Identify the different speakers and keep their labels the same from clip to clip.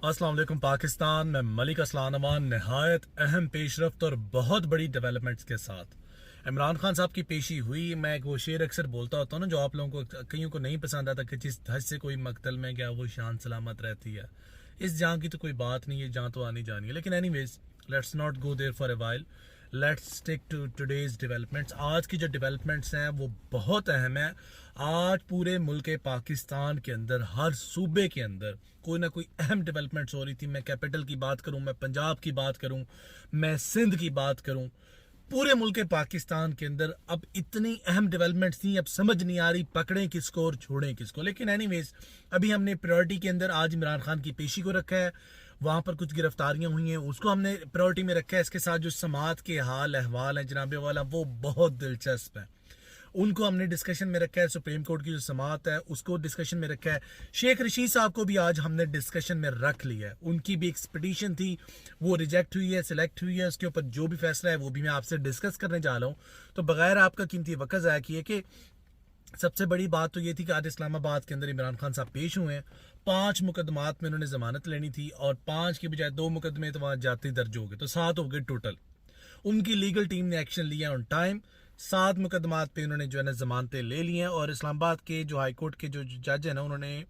Speaker 1: अस्सलाम वालेकुम पाकिस्तान में मलिक असलान अमान नहायत अहम पेशरफ्त और बहुत बड़ी डेवलपमेंट्स के साथ इमरान खान साहब की पेशी हुई। मैं एक वो शेर अक्सर बोलता होता हूँ ना, जो आप लोगों को कईयों को नहीं पसंद आता कि जिस धज से कोई मकतल में गया वो शान सलामत रहती है। इस जहाँ की तो कोई बात नहीं है, जहाँ तो आनी जानी है। लेकिन anyways let's not go there for a while, let's stick to today's developments. आज की जो डेवलपमेंट्स हैं वो बहुत अहम है। आज पूरे मुल्क पाकिस्तान के अंदर हर सूबे के अंदर कोई ना कोई अहम डेवलपमेंट्स हो रही थी। मैं कैपिटल की बात करूं, मैं पंजाब की बात करूं, मैं सिंध की बात करूं, पूरे मुल्क पाकिस्तान के अंदर अब इतनी अहम डेवलपमेंट्स थी, अब समझ नहीं आ रही पकड़ें किसको और छोड़ें किसको। लेकिन एनीवेज अभी हमने प्रायोरिटी के अंदर आज इमरान खान की पेशी को रखा है। वहाँ पर कुछ गिरफ्तारियां हुई हैं, उसको हमने प्रायोरिटी में रखा है। इसके साथ जो समात के हाल अहवाल हैं जनाबे वाला, वो बहुत दिलचस्प है, उनको हमने डिस्कशन में रखा है। सुप्रीम कोर्ट की जो समात है उसको डिस्कशन में रखा है। शेख रशीद साहब को भी आज हमने डिस्कशन में रख लिया है। उनकी भी एक्सपेडिशन थी, वो रिजेक्ट हुई है, सिलेक्ट हुई है। उसके ऊपर जो भी फैसला है वो भी मैं आपसे डिस्कस करने जा रहा हूँ। तो बगैर आपका कीमती वक्त ज़ाया किए कि सबसे बड़ी बात तो ये थी कि आज इस्लामाबाद के अंदर इमरान खान साहब पेश हुए हैं। 5 मुकदमात में उन्होंने जमानत लेनी थी और 5 की बजाय 2 मुकदमे तो वहाँ जाती दर्ज हो गए, तो 7 हो गए टोटल। उनकी लीगल टीम ने एक्शन लिया ऑन टाइम। 7 मुकदमात पे उन्होंने जो है ना जमानतें ले ली हैं। और इस्लामाबाद के जो हाई कोर्ट के जो जज है ना, उन्होंने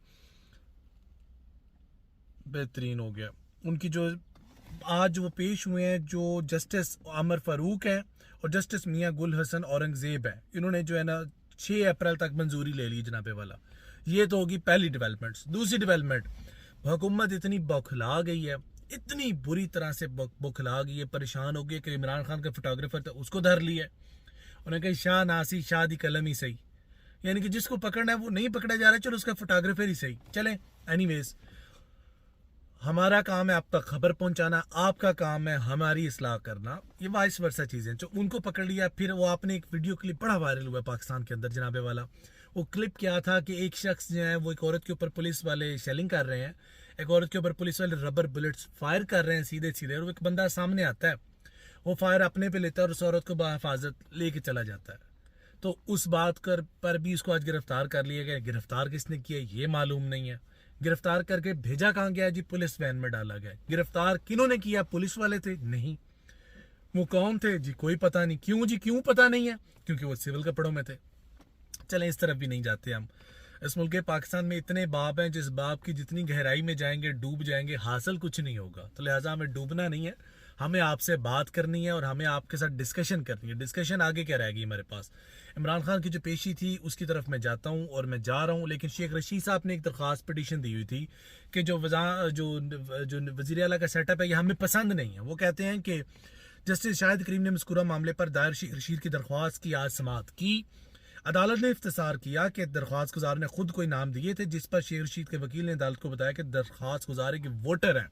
Speaker 1: बेहतरीन हो गया उनकी जो आज वो पेश हुए हैं, जो जस्टिस अमर फारूक है और जस्टिस मियां गुल हसन औरंगजेब है, इन्होंने जो है ना 6 अप्रैल तक मंजूरी ले ली जनाबे वाला। ये तो होगी पहली डेवलपमेंट्स। दूसरी डेवलपमेंट, हुकूमत इतनी बौखला गई है, इतनी बुरी तरह से बौखला गई है, परेशान हो गई कि इमरान खान का फोटोग्राफर था उसको धर लिया। उन्होंने कहा शाह नासी शाह दी कलम ही सही, यानी कि जिसको पकड़ना है वो नहीं पकड़ा जा रहा है, चलो उसका फोटोग्राफर ही सही चले। एनीवेज हमारा काम है आप तक खबर पहुंचाना, आपका काम है हमारी इस्लाह करना, ये वाइस वर्सा चीज़ें। जो उनको पकड़ लिया, फिर वो आपने एक वीडियो क्लिप बड़ा वायरल हुआ पाकिस्तान के अंदर जनाबे वाला। वो क्लिप क्या था कि एक शख्स जो है वो एक औरत के ऊपर पुलिस वाले शेलिंग कर रहे हैं, एक औरत के ऊपर पुलिस वाले रबर बुलेट्स फायर कर रहे हैं सीधे सीधे, और एक बंदा सामने आता है, वो फायर अपने पे लेता है और उस औरत को बाहिफाजत लेके चला जाता है। तो उस बात पर भी उसको आज गिरफ्तार कर लिया गया। गिरफ्तार किसने किया ये मालूम नहीं है। गिरफ्तार करके भेजा कहाँ गया जी? पुलिस वैन में डाला गया। गिरफ्तार किन्होंने किया? पुलिस वाले थे? नहीं। वो कौन थे जी? कोई पता नहीं। क्यों जी? क्यों पता नहीं है? क्योंकि वो सिविल कपड़ों में थे। चलें इस तरफ भी नहीं जाते हम। इस मुल्क पाकिस्तान में इतने बाब हैं, जिस बाब की जितनी गहराई में जाएंगे डूब जाएंगे, हासिल कुछ नहीं होगा। तो लिहाजा हमें डूबना नहीं है, हमें आपसे बात करनी है और हमें आपके साथ डिस्कशन करनी है। डिस्कशन आगे क्या रहेगी हमारे पास? इमरान खान की जो पेशी थी उसकी तरफ मैं जाता हूँ और मैं जा रहा हूँ। लेकिन शेख रशीद साहब ने एक दरख्वास्त पिटीशन दी हुई थी कि जो वज़ीर आला का सेटअप है ये हमें पसंद नहीं है। वो कहते हैं कि जस्टिस शाहिद करीम ने मज़कूरा मामले पर दायर शेख रशीद की दरख्वास्त की आज समाअत की। अदालत ने इफ्तिसार किया कि दरख्वास्त गुजार ने खुद कोई नाम दिए थे, जिस पर शेख रशीद के वकील ने अदालत को बताया कि दरख्वास्त गुजारे के वोटर हैं।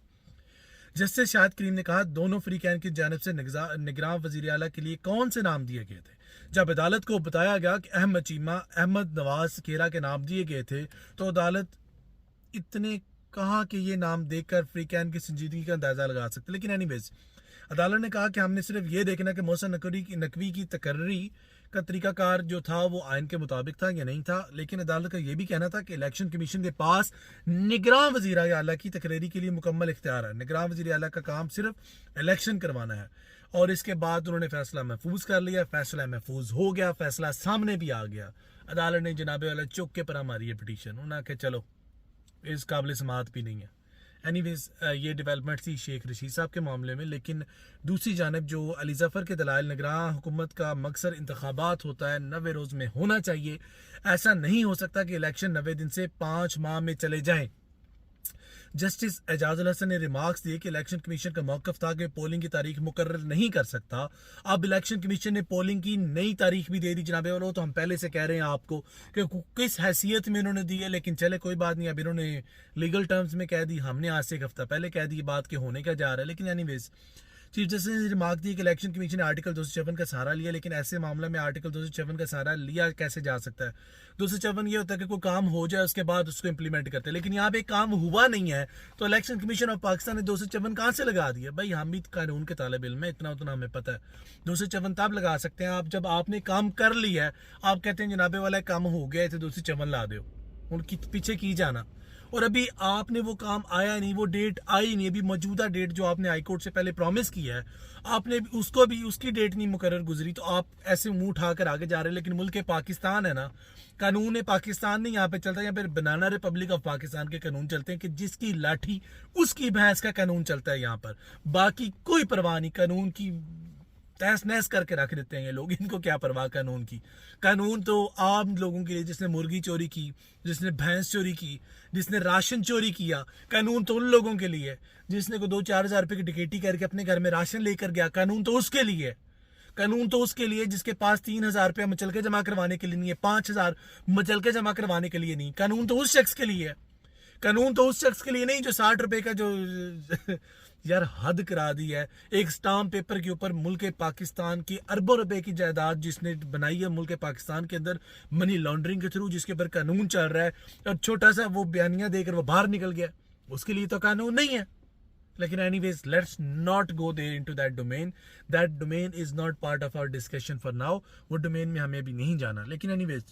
Speaker 1: जस्टिस शाहिद करीम ने कहा दोनों फ्रीकैन की जानिब से निगरान वजीर आला के लिए कौन से नाम दिए गए थे? जब अदालत को बताया गया कि अहमद चीमा, अहमद नवाज खेरा के नाम दिए गए थे, तो अदालत इतने कहा कि ये नाम देखकर फ्रीकैन की संजीदगी का अंदाजा लगा सकते। लेकिन एनीवेज अदालत ने कहा कि हमने सिर्फ ये देखना कि मोहसिन नकवी की तकर्री का तरीकाकार जो था वो आइन के मुताबिक था या नहीं था। लेकिन अदालत का यह भी कहना था कि इलेक्शन कमीशन के पास निगरान वज़ीर आला की तकरीरी के लिए मुकम्मल इख्तियार है। निगरान वज़ीर आला का काम सिर्फ इलेक्शन करवाना है। और इसके बाद उन्होंने फैसला महफूज कर लिया। फैसला महफूज हो गया, फैसला सामने भी आ गया। अदालत ने जनाबे वाला चौके पर हमारी ये पिटीशन, उन्होंने कहा चलो इस काबिल समात भी नहीं है। एनीवेज ये डेवलपमेंट थी शेख रशीद साहब के मामले में। लेकिन दूसरी जानब जो अली ज़फ़र के दलाइल, निगरान हुकूमत का मकसद इंतखाबात होता है, 90 रोज़ में होना चाहिए। ऐसा नहीं हो सकता कि इलेक्शन 90 दिन से 5 माह में चले जाएं। जस्टिस एजाजुल हसन ने रिमार्क्स दिए कि इलेक्शन कमीशन का मौक़िफ़ था कि पोलिंग की तारीख मुकर्रर नहीं कर सकता। अब इलेक्शन कमीशन ने पोलिंग की नई तारीख भी दे दी जनाबे वालों। तो हम पहले से कह रहे हैं आपको कि किस हैसियत में इन्होंने दी है, लेकिन चले कोई बात नहीं। अब इन्होंने लीगल टर्म्स में कह दी, हमने आज से एक हफ्ता पहले कह दी बात के होने का जा रहा है। लेकिन एनीवेज चीफ जस्टिस ने रिमार्क दी कि इलेक्शन कमीशन ने आर्टिकल 256 का सहारा लिया, लेकिन ऐसे मामले में आर्टिकल 256 का सहारा लिया कैसे जा सकता है? 256 ये होता है कि कोई काम हो जाए उसके बाद उसको इंप्लीमेंट करते हैं, लेकिन यहाँ पे काम हुआ नहीं है। तो इलेक्शन कमीशन ऑफ पाकिस्तान ने 256 कहाँ से लगा दिया? भाई हम भी कानून के तालिब इल्म है, इतना उतना हमें पता है। 256 तब लगा सकते हैं आप जब आपने काम कर लिया है। आप कहते हैं जनाबे वाला काम हो गया थे 256 ला दो, उनकी पीछे की जाना। और अभी आपने वो काम आया नहीं, वो डेट आई नहीं, अभी मौजूदा डेट जो आपने हाई कोर्ट से पहले प्रॉमिस किया है आपने उसको भी उसकी डेट नहीं मुकर्रर गुजरी, तो आप ऐसे मुंह उठाकर आगे जा रहे हैं। लेकिन मुल्क पाकिस्तान है ना, कानून पाकिस्तान नहीं यहाँ पे चलता, यहाँ पे बनाना रिपब्लिक ऑफ पाकिस्तान के कानून चलते हैं कि जिसकी लाठी उसकी भैंस का कानून चलता है यहाँ पर। बाकी कोई परवाह नहीं, कानून की तहस नहस करके रख देते हैं ये लोग, इनको क्या परवाह कानून की। कानून तो आम लोगों के लिए, जिसने मुर्गी चोरी की, जिसने भैंस चोरी की, जिसने राशन चोरी किया, कानून तो उन लोगों के लिए है। जिसने को 2-4 हज़ार रुपए की टिकटी करके अपने घर में राशन लेकर गया, कानून तो उसके लिए है। कानून तो उसके लिए जिसके पास 3,000 रुपया मचल के जमा करवाने के लिए नहीं है, 5,000 मचल के जमा करवाने के लिए नहीं। कानून तो उस शख्स के लिए है, कानून तो उस शख्स के लिए नहीं जो 60 रुपए का जो यार हद करा दी है। एक स्टाम्प पेपर के ऊपर मुल्क पाकिस्तान की अरबों रुपए की जायदाद जिसने बनाई है मुल्क पाकिस्तान के अंदर मनी लॉन्ड्रिंग के थ्रू, जिसके ऊपर कानून चल रहा है, और छोटा सा वो बयानिया देकर वो बाहर निकल गया, उसके लिए तो कानून नहीं है। लेकिन anyways let's not go there into that domain is not part of our discussion for now. वो डोमेन में हमें अभी नहीं जाना। लेकिन एनीवेज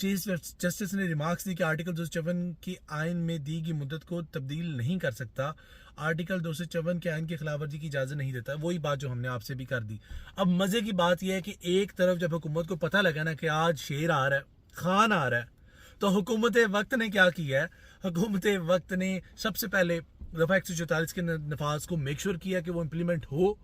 Speaker 1: चीफ जस्टिस ने रिमार्क्स दी कि आर्टिकल 254 की आइन में दी गई मुद्दत को तब्दील नहीं कर सकता। आर्टिकल 254 के आइन की खिलाफवर्जी की इजाजत नहीं देता। वही बात जो हमने आपसे भी कर दी। अब मजे की बात यह है कि एक तरफ जब हुकूमत को पता लगा ना कि आज शेर आ रहा है, खान आ रहा है, तो हुकूमत वक्त ने क्या किया है, हुकूमत वक्त ने सबसे पहले दफा 144 के नफाज को मेक श्योर किया कि वो इम्प्लीमेंट हो।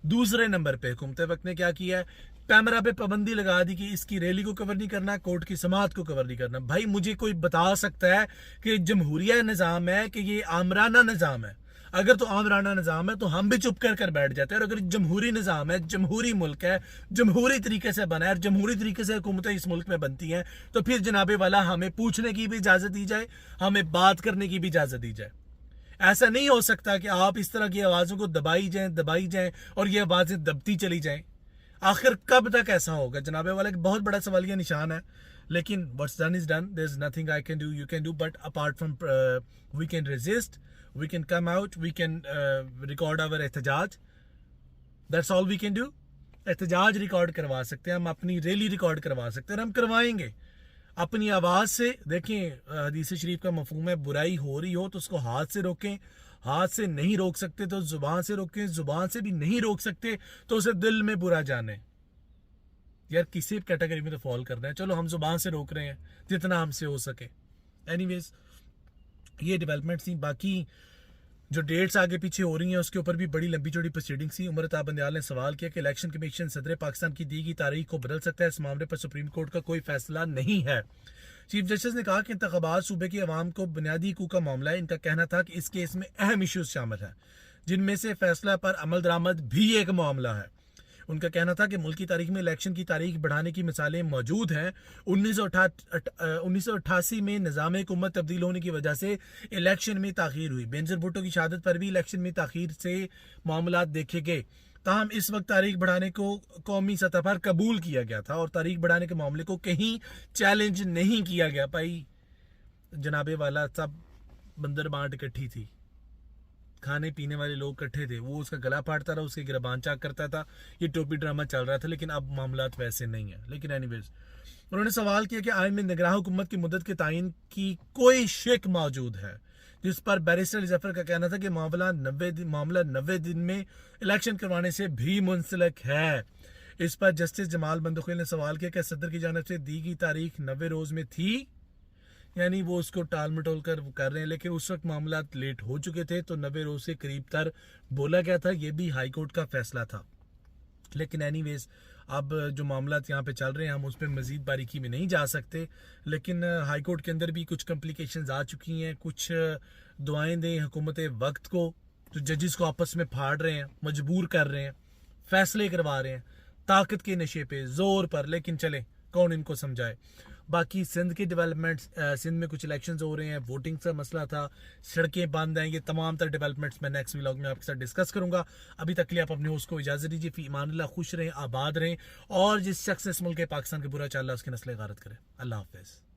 Speaker 1: दूसरे नंबर पे हुकूमत वक्त ने क्या किया है, कैमरा पे पाबंदी लगा दी कि इसकी रैली को कवर नहीं करना, कोर्ट की समाअत को कवर नहीं करना। भाई मुझे कोई बता सकता है कि जमहूरिया निज़ाम है कि ये आमराना निज़ाम है? अगर तो आमराना निज़ाम है तो हम भी चुप कर बैठ जाते हैं, और अगर जमहूरी निज़ाम है, जमहूरी मुल्क है, जमहूरी तरीके से बना है, जमहूरी तरीके से हुकूमतें इस मुल्क में बनती हैं, तो फिर जनाबे वाला हमें पूछने की भी इजाज़त दी जाए, हमें बात करने की भी इजाज़त दी जाए। ऐसा नहीं हो सकता कि आप इस तरह की आवाज़ों को दबाई जाएं और ये आवाज़ें दबती चली जाएं। आखिर कब तक ऐसा होगा जनाबे वाला? एक बहुत बड़ा सवालिया निशान है। लेकिन what's done is done, there is nothing I can do, you can do, but apart from we can resist, we can come out, we can record our एहतजाज, that's all we can do. एहतजाज record करवा सकते हैं हम, अपनी rally record करवा सकते हैं, और हम करवाएंगे अपनी आवाज़ से। देखें हदीस शरीफ का मफहूम है, बुराई हो रही हो तो उसको हाथ से रोकें, हाथ से नहीं रोक सकते तो जुबान से रोकें, जुबान से भी नहीं रोक सकते तो उसे दिल में बुरा जाने। यार किसी कैटेगरी में तो फॉल कर रहे हैं, चलो हम जुबान से रोक रहे हैं जितना हमसे हो सके। एनीवेज ये डेवलपमेंट्स थी। बाकी जो डेट्स आगे पीछे हो रही हैं उसके ऊपर भी बड़ी लंबी चौड़ी प्रोसीडिंग्स थी। उमर अता बंदियाल ने सवाल किया कि इलेक्शन कमीशन सदर पाकिस्तान की दी गई तारीख को बदल सकता है, इस मामले पर सुप्रीम कोर्ट का कोई फैसला नहीं है। चीफ जस्टिस ने कहा कि इंतखाबात सूबे की आवाम को बुनियादी हकूक का मामला है। इनका कहना था कि इस केस में अहम इश्यूज शामिल हैं, जिनमें से फैसला पर अमल दरामद भी एक मामला है। उनका कहना था कि मुल्क की तारीख में इलेक्शन की तारीख बढ़ाने की मिसालें मौजूद हैं। 1988 में निज़ाम हुकूमत तब्दील होने की वजह से इलेक्शन में ताख़ीर हुई। बेनज़ीर भुट्टो की शहादत पर भी इलेक्शन में ताख़ीर से मामला देखे गए। ताहम इस वक्त तारीख बढ़ाने को कौमी सतह पर कबूल किया गया था और तारीख बढ़ाने के मामले को कहीं चैलेंज नहीं किया गया। भाई जनाबे वाला सब बंदर बांट इकट्ठी थी, खाने पीने वाले लोग इकट्ठे थे, वो उसका गला फाड़ता रहा, उसके गिरबान चाक करता था, ये टोपी ड्रामा चल रहा था। लेकिन अब मामलात वैसे नहीं है। लेकिन एनीवेज उन्होंने सवाल किया कि आइन में निगरान हुकूमत की मुद्दत के तयन की कोई शेक मौजूद है, जिस पर बैरिस्टर जफर का कहना था कि मामला 90 दिन में इलेक्शन करवाने से भी मुंसलिक है। इस पर जस्टिस जमाल बंदुखिल ने सवाल किया कि सदर की जानिब से दी गई तारीख 90 रोज में थी, यानी वो उसको टाल मटोल कर रहे हैं, लेकिन उस वक्त मामला लेट हो चुके थे तो 90 रोज से करीब तर बोला गया था। ये भी हाई कोर्ट का फैसला था। लेकिन एनीवेज अब जो मामला यहाँ पे चल रहे हैं हम उस पर मजीद बारीकी में नहीं जा सकते। लेकिन हाई कोर्ट के अंदर भी कुछ कॉम्प्लिकेशंस आ चुकी हैं। कुछ दुआएं दें हुकूमत वक्त को, जो जजेस को आपस में फाड़ रहे हैं, मजबूर कर रहे हैं, फैसले करवा रहे हैं ताकत के नशे पे जोर पर। लेकिन चले कौन इनको समझाए। बाकी सिंध के डेवलपमेंट्स, सिंध में कुछ इलेक्शंस हो रहे हैं, वोटिंग का मसला था, सड़कें बंद हैं, ये तमाम तर डेवलपमेंट्स मैं नेक्स्ट व्लॉग में आपके साथ डिस्कस करूंगा। अभी तक के लिए आप अपने होस्ट को इजाजत दीजिए। फी ईमानिल्लाह, खुश रहें, आबाद रहें, और जिस शख्स इस मुल्क पाकिस्तान के बुरा चल रहा है उसकी नस्लें गारत करें। अल्लाह हाफिज़।